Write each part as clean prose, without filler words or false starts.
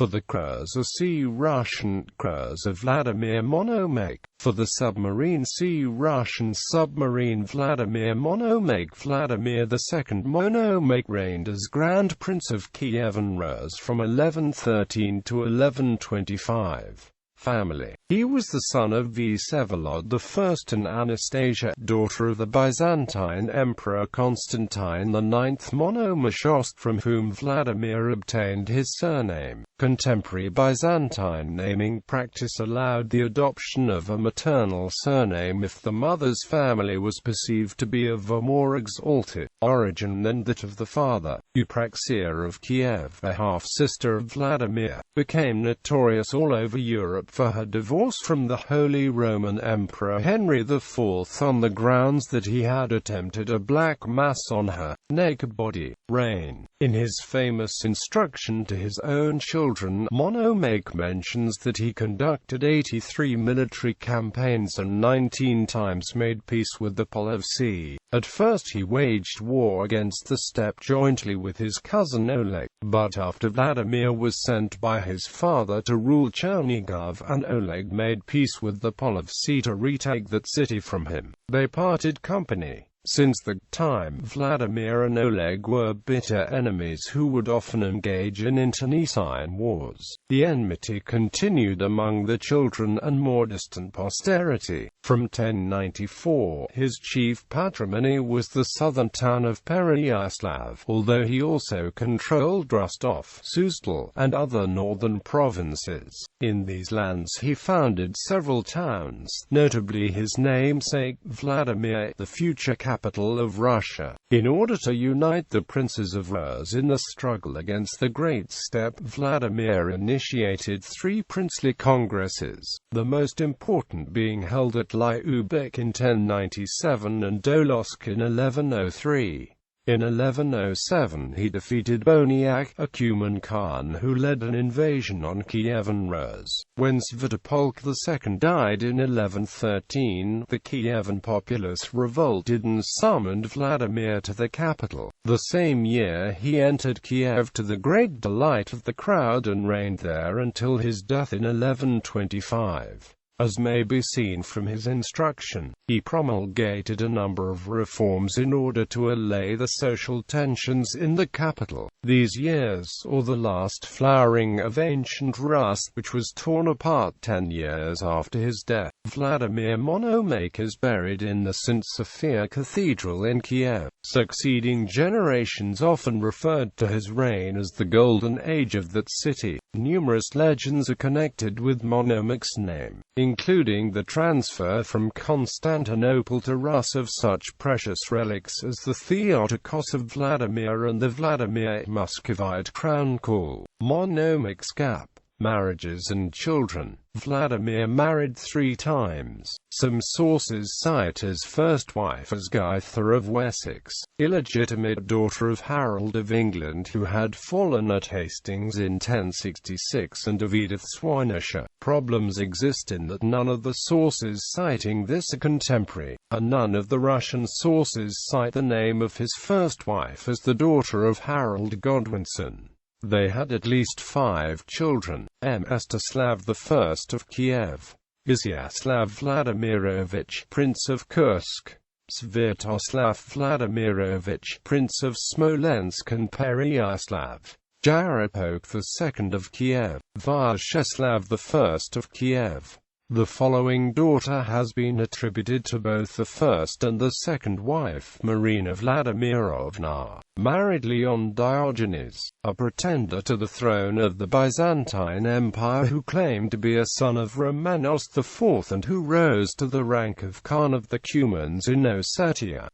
For the Cursor see Russian Cursor Vladimir Monomakh. For the submarine see Russian submarine Vladimir Monomakh. Vladimir II Monomakh reigned as Grand Prince of Kievan Rus from 1113 to 1125. Family. He was the son of Vsevolod I and Anastasia, daughter of the Byzantine Emperor Constantine IX Monomakh, from whom Vladimir obtained his surname. Contemporary Byzantine naming practice allowed the adoption of a maternal surname if the mother's family was perceived to be of a more exalted origin than that of the father. Eupraxia of Kiev, a half-sister of Vladimir, became notorious all over Europe for her divorce from the Holy Roman Emperor Henry IV on the grounds that he had attempted a black mass on her naked body. Reign. In his famous instruction to his own children, Monomakh mentions that he conducted 83 military campaigns and 19 times made peace with the Polevsi. At first he waged war against the steppe jointly with his cousin Oleg, but after Vladimir was sent by his father to rule Chernigov and Oleg made peace with the Polevsi to retake that city from him, they parted company. Since that time, Vladimir and Oleg were bitter enemies who would often engage in internecine wars. The enmity continued among the children and more distant posterity. From 1094, his chief patrimony was the southern town of Pereyaslav, although he also controlled Rostov, Suzdal, and other northern provinces. In these lands he founded several towns, notably his namesake Vladimir, the future capital of Russia. In order to unite the princes of Rus in the struggle against the Great Steppe, Vladimir initiated 3 princely congresses, the most important being held at Lyubech in 1097 and Dolosk in 1103. In 1107 he defeated Boniak, a Cuman Khan who led an invasion on Kievan Rus. When Svятopolk II died in 1113, the Kievan populace revolted and summoned Vladimir to the capital. The same year he entered Kiev to the great delight of the crowd and reigned there until his death in 1125. As may be seen from his instruction, he promulgated a number of reforms in order to allay the social tensions in the capital. These years saw the last flowering of ancient Rus, which was torn apart 10 years after his death. Vladimir Monomakh is buried in the St. Sophia Cathedral in Kiev. Succeeding generations often referred to his reign as the Golden Age of that city. Numerous legends are connected with Monomakh's name, including the transfer from Constantinople to Rus of such precious relics as the Theotokos of Vladimir and the Vladimir Muscovite crown call. Monomakh's gap. Marriages and children. Vladimir married 3 times. Some sources cite his first wife as Gaitha of Wessex, illegitimate daughter of Harold of England who had fallen at Hastings in 1066, and of Edith Swanishire. Problems exist in that none of the sources citing this are contemporary, and none of the Russian sources cite the name of his first wife as the daughter of Harold Godwinson. They had at least 5 children. Mstislav I of Kiev, Izyaslav Vladimirovich, Prince of Kursk, Svyatoslav Vladimirovich, Prince of Smolensk and Pereyaslav, Yarapok II of Kiev, Vyacheslav I of Kiev. The following daughter has been attributed to both the first and the second wife. Marina Vladimirovna married Leon Diogenes, a pretender to the throne of the Byzantine Empire who claimed to be a son of Romanos IV and who rose to the rank of Khan of the Cumans in Ossetia.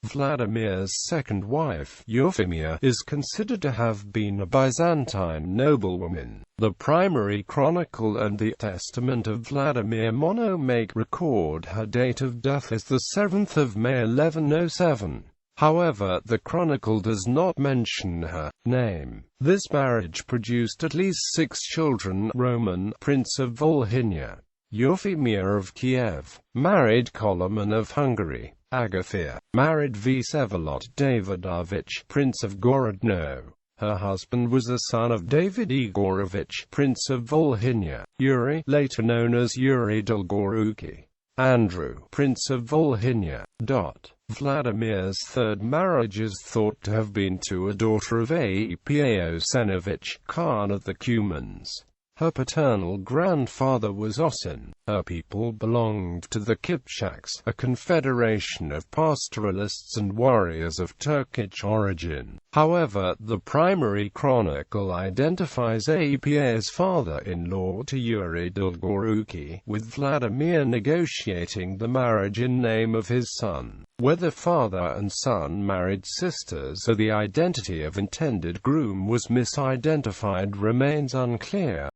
Vladimir's second wife, Euphemia, is considered to have been a Byzantine noblewoman. The primary chronicle and the testament of Vladimir Monomakh record her date of death as the 7th of May 1107. However, the chronicle does not mention her name. This marriage produced at least 6 children. Roman, Prince of Volhynia. Euphemia of Kiev, married Koloman of Hungary. Agathia, married Vsevolod Davidovich, Prince of Gorodno. Her husband was the son of David Igorovich, Prince of Volhynia, Yuri, later known as Yuri Dolgoruki, Andrew, Prince of Volhynia. Vladimir's third marriage is thought to have been to a daughter of Apaosenovich, Khan of the Cumans. Her paternal grandfather was Osin. Her people belonged to the Kipchaks, a confederation of pastoralists and warriors of Turkic origin. However, the primary chronicle identifies Apa's father-in-law to Yuri Dolgoruki, with Vladimir negotiating the marriage in name of his son. Whether father and son married sisters or the identity of intended groom was misidentified remains unclear.